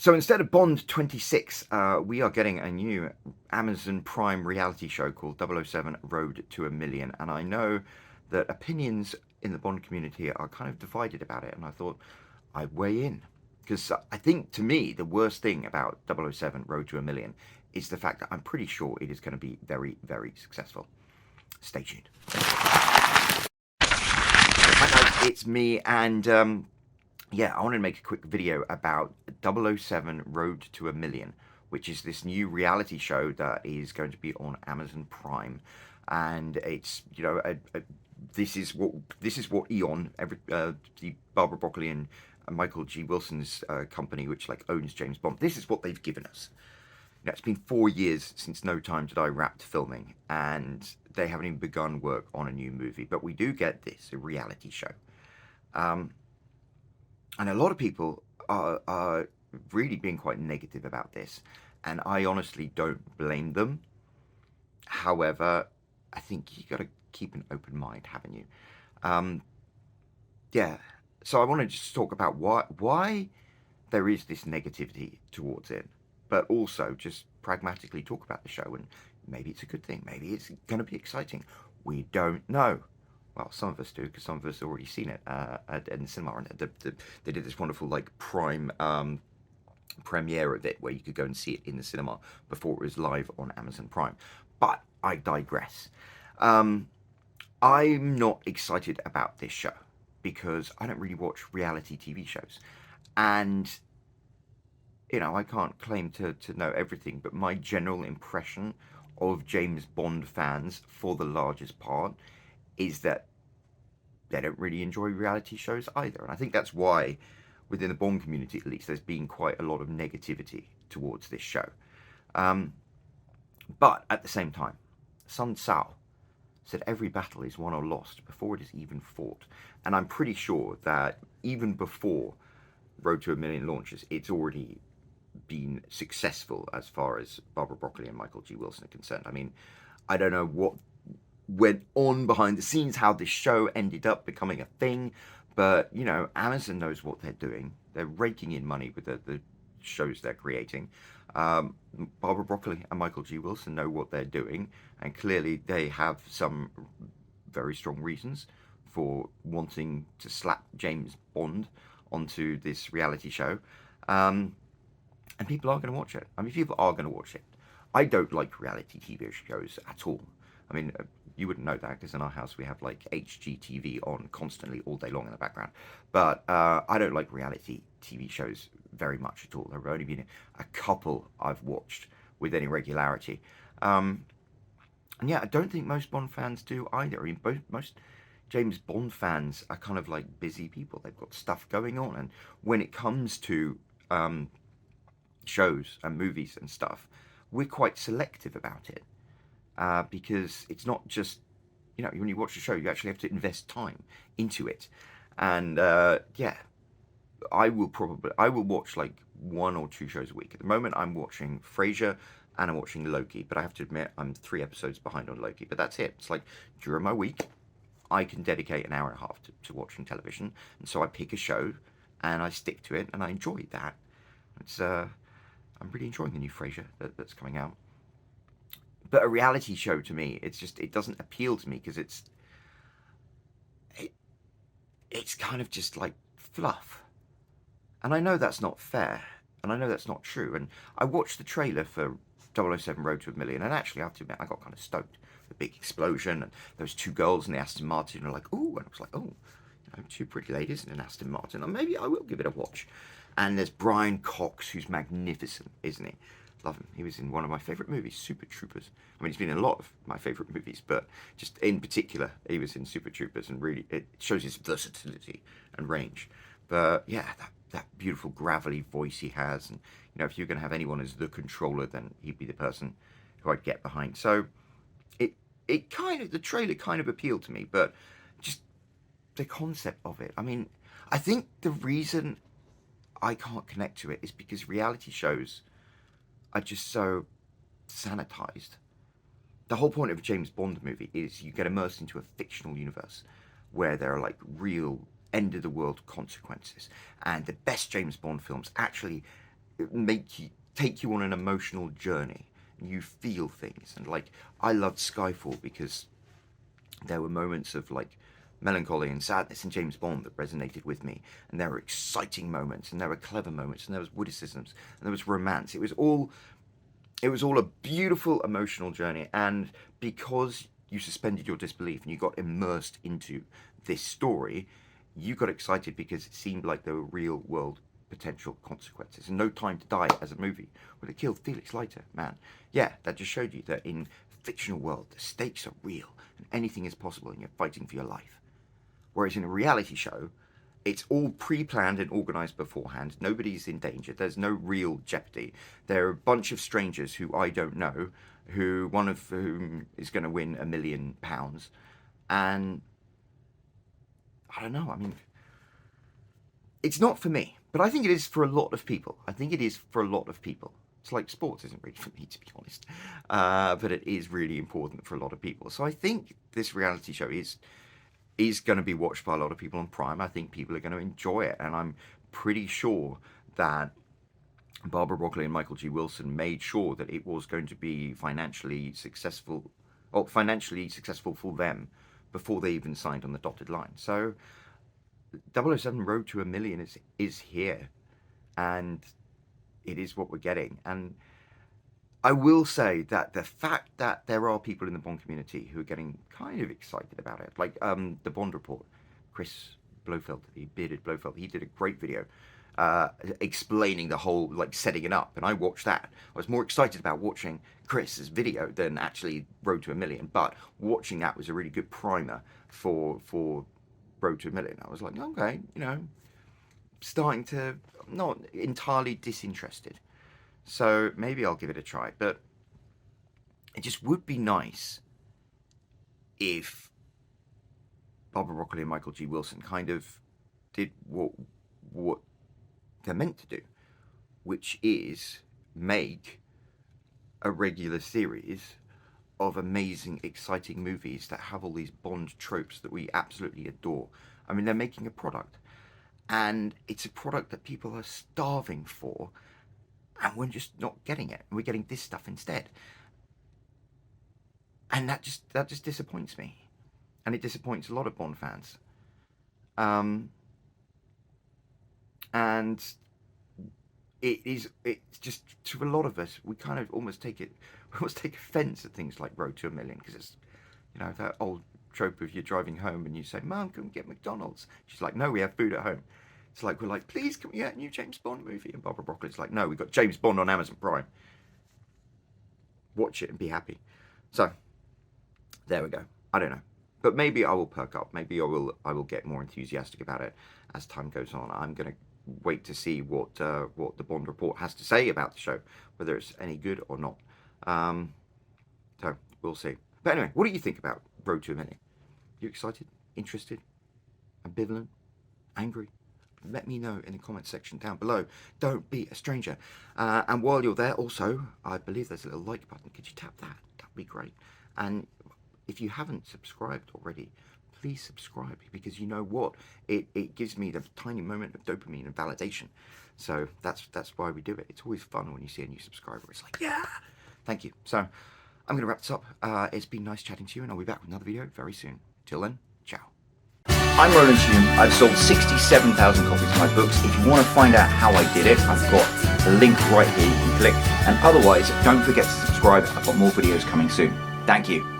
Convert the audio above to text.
So instead of Bond 26, we are getting a new Amazon Prime reality show called 007 Road to a Million. And I know that opinions in the Bond community are kind of divided about it. And I thought I'd weigh in. Because I think, to me, the worst thing about 007 Road to a Million is the fact that I'm pretty sure it is going to be very, very successful. Stay tuned. Hi guys, it's me, and I wanted to make a quick video about 007 Road to a Million, which is this new reality show that is going to be on Amazon Prime. And it's, this is what Eon, the Barbara Broccoli and Michael G. Wilson's company, which like owns James Bond, this is what they've given us. It's been 4 years since No Time to Die wrapped filming, and they haven't even begun work on a new movie. But we do get this, a reality show. And a lot of people are really being quite negative about this, and I honestly don't blame them. However, I think you got to keep an open mind, haven't you? So I want to just talk about why there is this negativity towards it, but also just pragmatically talk about the show, and maybe it's a good thing, maybe it's going to be exciting. We don't know. Well, some of us do, because some of us have already seen it in the cinema. And they did this wonderful like Prime premiere of it, where you could go and see it in the cinema before it was live on Amazon Prime. But I digress. I'm not excited about this show because I don't really watch reality TV shows, and I can't claim to know everything, but my general impression of James Bond fans, for the largest part, is that they don't really enjoy reality shows either. And I think that's why, within the Bond community at least, there's been quite a lot of negativity towards this show. But at the same time, Sun Tzu said every battle is won or lost before it is even fought. And I'm pretty sure that even before Road to a Million launches, it's already been successful as far as Barbara Broccoli and Michael G. Wilson are concerned. I mean, I don't know what went on behind the scenes, how this show ended up becoming a thing, but Amazon knows what they're doing. They're raking in money with the shows they're creating. Barbara Broccoli and Michael G. Wilson know what they're doing, and clearly they have some very strong reasons for wanting to slap James Bond onto this reality show. And people are going to watch it. I mean, people are going to watch it. I don't like reality TV shows at all. I mean, you wouldn't know that because in our house we have like HGTV on constantly all day long in the background. But I don't like reality TV shows very much at all. There have only been a couple I've watched with any regularity. And yeah, I don't think most Bond fans do either. I mean, most James Bond fans are kind of like busy people. They've got stuff going on. And when it comes to shows and movies and stuff, we're quite selective about it, because it's not just, when you watch a show, you actually have to invest time into it. And I will watch like 1 or 2 shows a week. At the moment I'm watching Frasier and I'm watching Loki, but I have to admit I'm 3 episodes behind on Loki, but that's it. It's like during my week I can dedicate an hour and a half to watching television, and so I pick a show and I stick to it and I enjoy that. It's I'm really enjoying the new Frasier that's coming out. But a reality show, to me, it doesn't appeal to me because it's kind of just like fluff. And I know that's not fair, and I know that's not true. And I watched the trailer for 007 Road to a Million, and actually I have to admit I got kind of stoked. The big explosion and those 2 girls in the Aston Martin are like, ooh, and I was like, oh, 2 pretty ladies in an Aston Martin, and maybe I will give it a watch. And there's Brian Cox, who's magnificent, isn't he? Love him. He was in one of my favourite movies, Super Troopers. I mean, he's been in a lot of my favourite movies, but just in particular, he was in Super Troopers, and really, it shows his versatility and range. But yeah, that beautiful gravelly voice he has, and if you're going to have anyone as the controller, then he'd be the person who I'd get behind. So the trailer kind of appealed to me, but just the concept of it. I mean, I think the reason I can't connect to it is because reality shows are just so sanitized. The whole point of a James Bond movie is you get immersed into a fictional universe where there are like real end of the world consequences, and the best James Bond films actually take you on an emotional journey. You feel things, and like I loved Skyfall because there were moments of like melancholy and sadness in James Bond that resonated with me, and there were exciting moments, and there were clever moments, and there was witticisms, and there was romance. It was all a beautiful emotional journey, and because you suspended your disbelief and you got immersed into this story, you got excited because it seemed like there were real world potential consequences. And No Time to Die as a movie, well, it killed Felix Leiter, man. Yeah, that just showed you that in fictional world, the stakes are real and anything is possible and you're fighting for your life. Whereas in a reality show, it's all pre-planned and organised beforehand. Nobody's in danger. There's no real jeopardy. There are a bunch of strangers who I don't know, who one of whom is going to win £1 million. And I don't know. I mean, it's not for me, but I think it is for a lot of people. It's like sports isn't really for me, to be honest. But it is really important for a lot of people. So I think this reality show is going to be watched by a lot of people on Prime. I think people are going to enjoy it, and I'm pretty sure that Barbara Broccoli and Michael G. Wilson made sure that it was going to be financially successful for them before they even signed on the dotted line. So 007 Road to $1 Million is here, and it is what we're getting. And I will say that the fact that there are people in the Bond community who are getting kind of excited about it, like the Bond Report, Chris Blofeld, the bearded Blofeld, he did a great video explaining the whole, like, setting it up, and I watched that. I was more excited about watching Chris's video than actually Road to $1 Million, but watching that was a really good primer for Road to $1 Million. I was like, okay, starting to not entirely disinterested. So maybe I'll give it a try, but it just would be nice if Barbara Broccoli and Michael G. Wilson kind of did what they're meant to do, which is make a regular series of amazing, exciting movies that have all these Bond tropes that we absolutely adore. I mean, they're making a product, and it's a product that people are starving for, and we're just not getting it. We're getting this stuff instead. And that just disappoints me. And it disappoints a lot of Bond fans. And it's just, to a lot of us, we kind of almost take offence at things like Road to $1 Million, because it's, that old trope of you're driving home and you say, Mum, can we get McDonald's? She's like, no, we have food at home. It's like, we're like, please, can we get a new James Bond movie? And Barbara Broccoli's like, no, we've got James Bond on Amazon Prime. Watch it and be happy. So, there we go. I don't know. But maybe I will perk up. Maybe I will get more enthusiastic about it as time goes on. I'm going to wait to see what the Bond Report has to say about the show, whether it's any good or not. So, we'll see. But anyway, what do you think about Road to $1 Million? You excited? Interested? Ambivalent? Angry? Let me know in the comment section down below. Don't be a stranger. And while you're there, also, I believe there's a little like button. Could you tap that? That'd be great. And if you haven't subscribed already, please subscribe, because you know what? It gives me the tiny moment of dopamine and validation. So that's why we do it. It's always fun when you see a new subscriber. It's like, yeah! Thank you. So I'm going to wrap this up. It's been nice chatting to you, and I'll be back with another video very soon. Till then, ciao. I'm Meh-llion. I've sold 67,000 copies of my books. If you want to find out how I did it, I've got a link right here you can click. And otherwise, don't forget to subscribe. I've got more videos coming soon. Thank you.